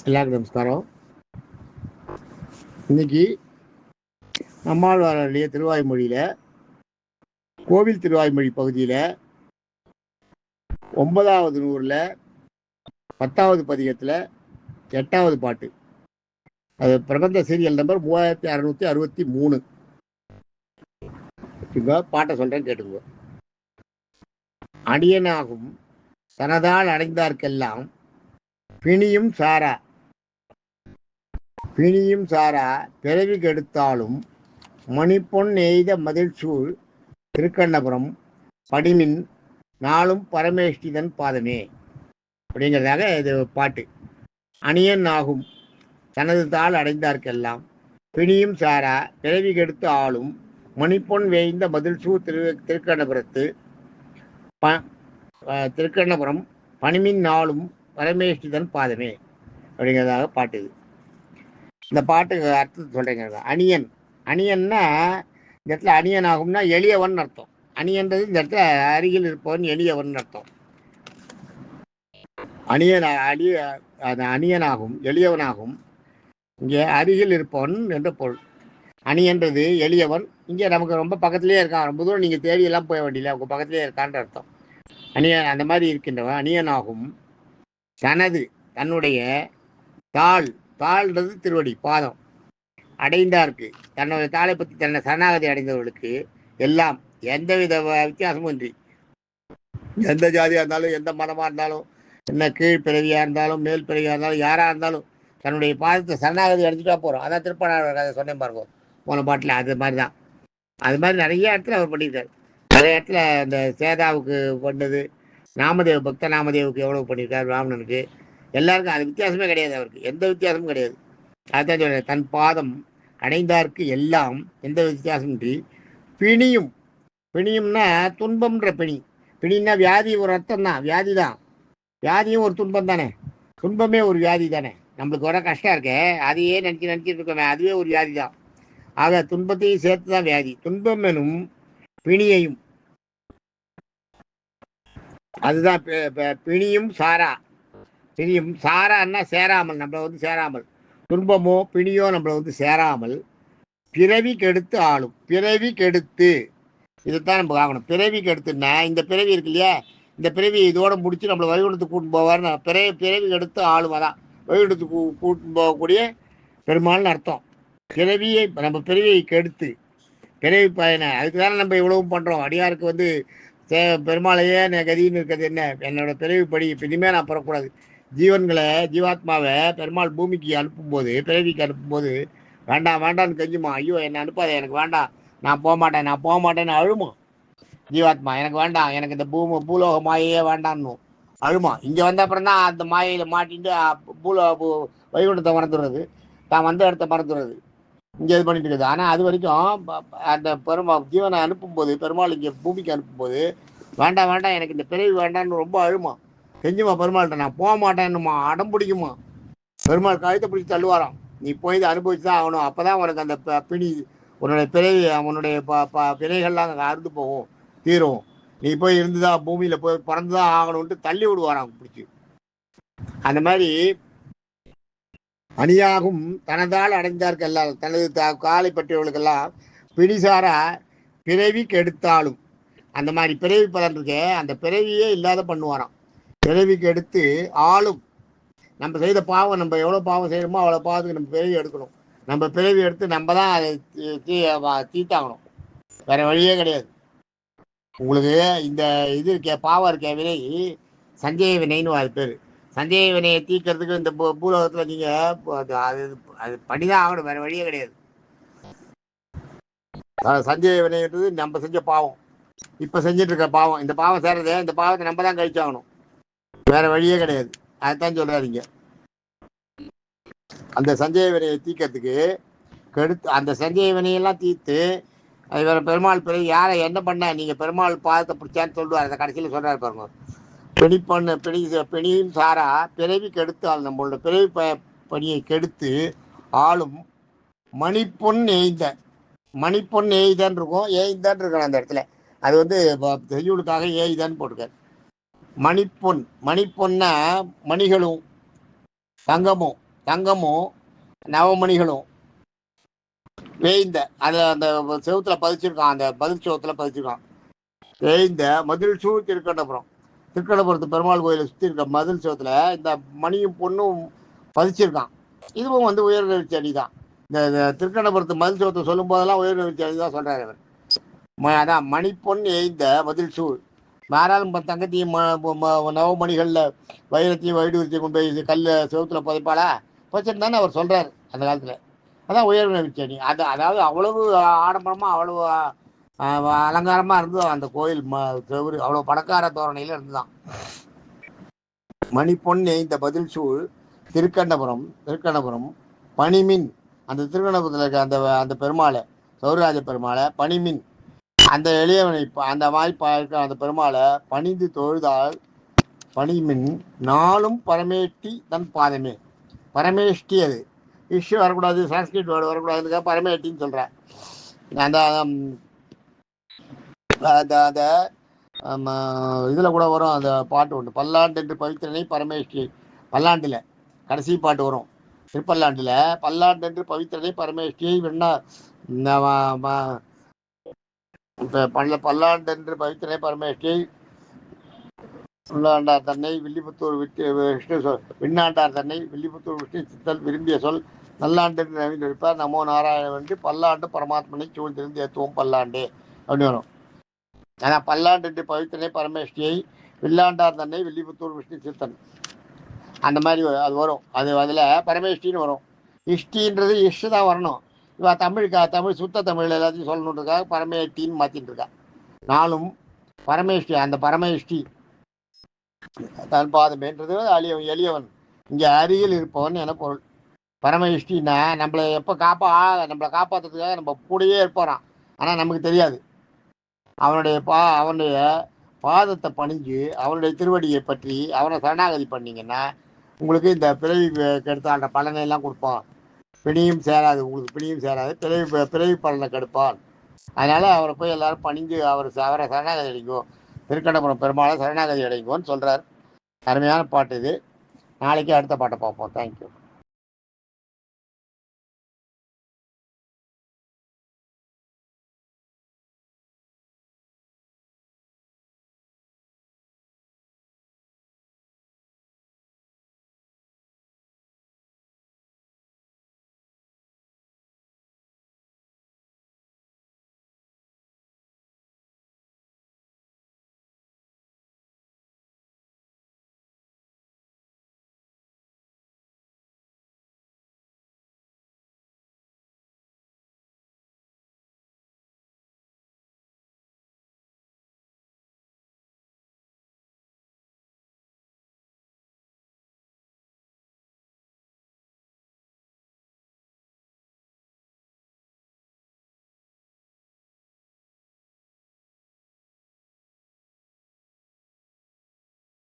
எல்லாருக்கும் நமஸ்காரம். இன்னைக்கு நம்மாழ்வாருடைய திருவாய்மொழியில் கோவில் திருவாய்மொழி பகுதியில் 9வது நூறில் 10வது பதிகத்தில் 8வது பாட்டு. அது பிரபந்த சீரியல் நம்பர் 3663. பாட்டை சொல்கிறேன், கேட்டுங்க. அடியனாகும் தனதால் அடைந்தார்க்கெல்லாம் பிணியும் சாரா பிறவி கெடுத்தாலும் மணிப்பொன் எய்த மதிழ்சூழ் திருக்கண்ணபுரம் படிமின் நாளும் பரமேஷ்டிதன் பாதமே அப்படிங்கிறதாக இது பாட்டு. அணியன் ஆகும் தனது தாள் அடைந்தார்க்கெல்லாம் பிணியும் சாரா பிறவி கெடுத்து ஆளும் மணிப்பொன் வேய்ந்த மதிழ்சூழ் திருக்கண்ணபுரம் பணிமின் நாளும் பரமேஷ்டிதன் பாதமே அப்படிங்கிறதாக பாட்டு. இது இந்த பாட்டுக்கு அர்த்தத்தை சொல்கிறேங்க. அணியன்னா இந்த இடத்துல அணியன் ஆகும்னா எளியவன் அர்த்தம். அணியன்றது இந்த இடத்துல அருகில் இருப்பவன் எளியவன் அர்த்தம். அணியனாகும் எளியவனாகும் இங்கே அருகில் இருப்பவன் என்ற பொருள். அணியன்றது எளியவன், இங்கே நமக்கு ரொம்ப பக்கத்துலேயே இருக்கான், ரொம்ப தூரம் நீங்கள் தேடியெல்லாம் போக வேண்டியல, உங்கள் பக்கத்துலேயே இருக்கான்ற அர்த்தம். அந்த மாதிரி இருக்கின்றவன் அணியனாகும் தன்னுடைய தாள்ன்றது திருவடி பாதம், அடைந்தார்க்கு தன்னுடைய தாளை பற்றி தன்னை சரணாகதி அடைந்தவர்களுக்கு எல்லாம் எந்தவித வித்தியாசமும் இன்றி, எந்த ஜாதியாக இருந்தாலும் எந்த மதமாக இருந்தாலும் என்ன கீழ் பிறவியாக இருந்தாலும் மேல் பிறவியாக இருந்தாலும் யாராக இருந்தாலும் தன்னுடைய பாதத்தை சரணாகதி அடைஞ்சிட்டா போகிறோம். அதான் திருப்பணாளர் கதை சொன்னேன் பாருங்க போன பாட்டில். அது மாதிரி தான், அது மாதிரி நிறைய இடத்துல அவர் பண்ணியிருக்காரு. நிறைய இடத்துல இந்த சேதாவுக்கு பண்ணது, பக்த நாமதேவுக்கு எவ்வளவு பண்ணியிருக்காரு, பிராமணனுக்கு, எல்லாருக்கும் அது வித்தியாசமே கிடையாது. அவருக்கு எந்த வித்தியாசமும் கிடையாது. அதுதான் சொல்றேன், தன் பாதம் அடைந்தார்க்கு எல்லாம் எந்த வித்தியாசமின்றி பிணியும்னா துன்பம்ன்ற பிணின்னா வியாதி ஒரு அர்த்தம் தான். வியாதி தான், வியாதியும் ஒரு துன்பம் தானே. துன்பமே ஒரு வியாதி தானே. நம்மளுக்கு வர கஷ்டம் இருக்கே, அதையே நினச்சிட்டு இருக்கோமே, அதுவே ஒரு வியாதி தான். ஆக துன்பத்தையும் சேர்த்து தான் வியாதி. துன்பம் எனும் பிணியையும், அதுதான் பிணியும் சாரான்னா சேராமல், நம்மளை சேராமல், துன்பமோ பிணியோ நம்மளை சேராமல் பிறவி கெடுத்து ஆளும். பிறவி கெடுத்து, இதைத்தான் நம்ம ஆகணும். பிறவி கெடுத்துன்னா இந்த பிறவி இருக்கு இல்லையா, இந்த பிறவி இதோட முடிச்சு நம்மளை வழிகுடத்துக்கு கூட்டு போவார்னு பிறவி கெடுத்து ஆளும். அதான் வழிகுடத்துக்கு கூட்டு போகக்கூடிய பெருமாள்னு அர்த்தம். நம்ம பிறவியை கெடுத்து பிறவி பயனை, அதுக்கு தானே நம்ம இவ்வளவும் பண்ணுறோம். அடியாருக்கு பெருமாளையே கதின்னு இருக்கிறது என்ன, என்னோட பிறவிப்படி இனிமேல் நான் பெறக்கூடாது. ஜீவாத்மாவை பெருமாள் பூமிக்கு அனுப்பும்போது, பிறவிக்கு அனுப்பும்போது வேண்டான்னு கெஞ்சுமா, ஐயோ என்னை அனுப்பாத, எனக்கு வேண்டாம், நான் போக மாட்டேன்னு அழுமா ஜீவாத்மா. எனக்கு வேண்டாம், எனக்கு இந்த பூலோக மாயையே வேண்டான்னு அழுமா. இங்கே வந்த அப்புறம் தான் அந்த மாயையில் மாட்டிட்டு வைகுண்டத்தை மறந்துடுறது, தான் வந்த இடத்த மறந்துடுறது, இங்கே இது பண்ணிட்டு இருக்குது. ஆனால் அது வரைக்கும் அந்த ஜீவனை அனுப்பும்போது, பெருமாள் இங்கே பூமிக்கு அனுப்பும்போது வேண்டாம் எனக்கு இந்த பிறவி வேண்டான்னு ரொம்ப அழுமா, கெஞ்சுமா பெருமாள்கிட்ட. நான் போக மாட்டேன்னுமா, அடம் பிடிக்குமா. பெருமாள் கழுத்தை பிடிச்சி தள்ளுவாராம், நீ போய் இதை அனுபவிச்சு தான் ஆகணும், அப்போ தான் உனக்கு அந்த பிணி, உன்னுடைய பிறவி, உன்னுடைய பிணைகள்லாம் அங்கே அறுந்து போகும், தீரும், நீ போய் இருந்துதான் பூமியில் போய் பிறந்து தான் ஆகணும்ட்டு தள்ளி விடுவாராம் பிடிச்சி. அந்த மாதிரி அணியாகும் தனதால் அடைந்தார்க்கெல்லாம், தனது காலை பற்றியவர்களுக்கெல்லாம் பிணிசாரா பிறவி கெடுத்தாலும், அந்த மாதிரி பிறவி பலன் இருக்கே, அந்த பிறவியே இல்லாத பண்ணுவாராம். பிறவிக்கு எடுத்து ஆளும். நம்ம செய்த பாவம், நம்ம எவ்வளோ பாவம் செய்யணுமோ அவ்வளோ பாவத்துக்கு நம்ம பிறவி எடுக்கணும். நம்ம பிறவி எடுத்து நம்ம தான் அதை தீத்தாகணும், வேற வழியே கிடையாது. உங்களுக்கு இந்த இது இருக்கே, பாவம் இருக்கே, வினை சஞ்சய வினைன்னு அது பேர். சஞ்சய வினையை தீக்கிறதுக்கு இந்த பூலோகத்தில் நீங்கள் அது பண்ணிதான் ஆகணும், வேற வழியே கிடையாது. சஞ்சய வினைன்றது நம்ம செஞ்ச பாவம், இப்போ செஞ்சுட்டு இருக்க பாவம், இந்த பாவம் சேரது, இந்த பாவத்தை நம்ம தான் கழிச்சாகணும், வேற வழியே கிடையாது. அதுதான் சொல்றாதீங்க. அந்த சஞ்சய வினையை தீக்கிறதுக்கு அந்த சஞ்சய வினையெல்லாம் தீர்த்து அது வேற பெருமாள் பிறகு யாரை என்ன பண்ண, நீங்க பெருமாள் பாதத்தை பிடிச்சான்னு சொல்லுவார். அந்த கடைசியில் சொல்றாரு பாருங்க, பிணியும் சாரா பிறவி கெடுத்து, நம்மளோட பிறவி பணியை கெடுத்து ஆளும் மணிப்பொன் எய்தன் இருக்கும், ஏய்தான் இருக்கணும் அந்த இடத்துல. அது செய்யுளுக்காக ஏய்தான் போட்டிருக்காரு. மணிப்பொன்னா மணிகளும் தங்கமும் தங்கமும் நவமணிகளும் வேய்ந்த அதை அந்த செவத்துல பதிச்சிருக்கான், அந்த பதில் செவத்துல பதிச்சிருக்கான். வேய்ந்த மதில் சூழ் திருக்கண்டபுரம், திருக்கண்டபுரத்து பெருமாள் கோயிலை சுற்றி இருக்க மதில் செவத்துல இந்த மணியும் பொண்ணும் பதிச்சிருக்கான். இதுவும் வந்து உயர்நெறிச்சி அணி தான். இந்த திருக்கண்டபுரத்து மதில் செவத்தை சொல்லும் போதெல்லாம் உயர்நெறிச்சி அணி தான் சொல்றாரு அவர். அதான் மணிப்பொன் எய்ந்த மதில் சூழ், யாராலும் தங்கத்தையும் நவமணிகளில் வைரத்தையும் வைடூரியத்தையும் கொண்டு போய் கல் செவத்துல புதைப்பாளா வச்சிருந்தான்னு அவர் சொல்றாரு அந்த காலத்துல. அதான் உயர்வு அணி. அதாவது அவ்வளவு ஆடம்பரமா அவ்வளவு அலங்காரமா இருந்தது அந்த கோயில் செவரு, அவ்வளவு பணக்கார தோரணையில இருந்துதான். மணிப்பொன் எய்ந்த பதில் சூழ் திருக்கண்டபுரம் பனிமின், அந்த திருக்கண்டபுரத்தில் இருக்க அந்த பெருமாளை, சௌராஜ பெருமாளை பனிமின், அந்த எளியவனை அந்த வாய்ப்பா இருக்க அந்த பெருமாளை பணிந்து தொழுதால் பணிமின் நாளும் பரமேஷ்டி தன் பாதமே. பரமேஷ்டி, அது இஷ்யூ வரக்கூடாது, சான்ஸ்கிரிட் வேர்டு வரக்கூடாதுன்னு பரமேஷ்டின்னு சொல்கிறேன். அந்த அந்த இதில் கூட வரும் அந்த பாட்டு ஒன்று, பல்லாண்டு என்று பவித்திரனை பரமேஷ்டி. பல்லாண்டில் கடைசி பாட்டு வரும் திருப்பல்லாண்டில், பல்லாண்டு என்று பவித்திரனை பரமேஷ்டியை வெண்ணா பல்லாண்டு என்று பவித்திரனை பரமேஷ்டியை உள்ளாண்டார் தன்னை வில்லிபுத்தூர் விஷ்ணு சொல், விண்ணாண்டார் தன்னை வில்லிபுத்தூர் விஷ்ணு சித்தல் விரும்பிய சொல் நல்லாண்டு என்று நவீனிருப்பார் நமோ நாராயணன் என்று பல்லாண்டு பரமாத்மனை சூழ்ந்திருந்து ஏற்றுவோம் பல்லாண்டு அப்படின்னு வரும். ஆனால் பல்லாண்டு என்று பவித்திரனை பரமேஷ்டியை வில்லாண்டார் தன்னை வில்லிபுத்தூர் விஷ்ணு சித்தன், அந்த மாதிரி அது வரும். அதில் பரமேஷ்டின்னு வரும். இஷ்டின்றது இஷ்டு தான் வரணும். இவ தமிழ் சுத்த தமிழ் எல்லாத்தையும் சொல்லணுன்றதுக்காக பரமேஷ்டின்னு மாற்றிட்டு இருக்கா. நாளும் பரமேஷ்டி, அந்த பரமேஷ்டி தன் பாதமேன்றது எளியவன், இங்கே அருகில் இருப்பவன் என பொருள். பரமேஷ்டின்னா நம்மளை எப்போ நம்மளை காப்பாற்றுறதுக்காக நம்ம கூடயே இருப்பாரான், ஆனால் நமக்கு தெரியாது. அவனுடைய பாதத்தை பணிஞ்சு அவனுடைய திருவடியை பற்றி அவனை சரணாகதி பண்ணீங்கன்னா உங்களுக்கு இந்த பிறவி கெடுத்தாண்ட பலனை எல்லாம் கொடுப்பான். பிணியும் சேராது, உங்களுக்கு பிணியும் சேராது, பிறவி பலனை கெடுப்பான். அதனால அவரை போய் எல்லாரும் பணிஞ்சு அவரை சரணாகதி அடைக்கும், திருக்கண்டபுரம் பெருமாளை சரணாகதி அடைக்கும்னு சொல்றார். அருமையான பாட்டு இது. நாளைக்கு அடுத்த பாட்டை பார்ப்போம். தேங்க்யூ.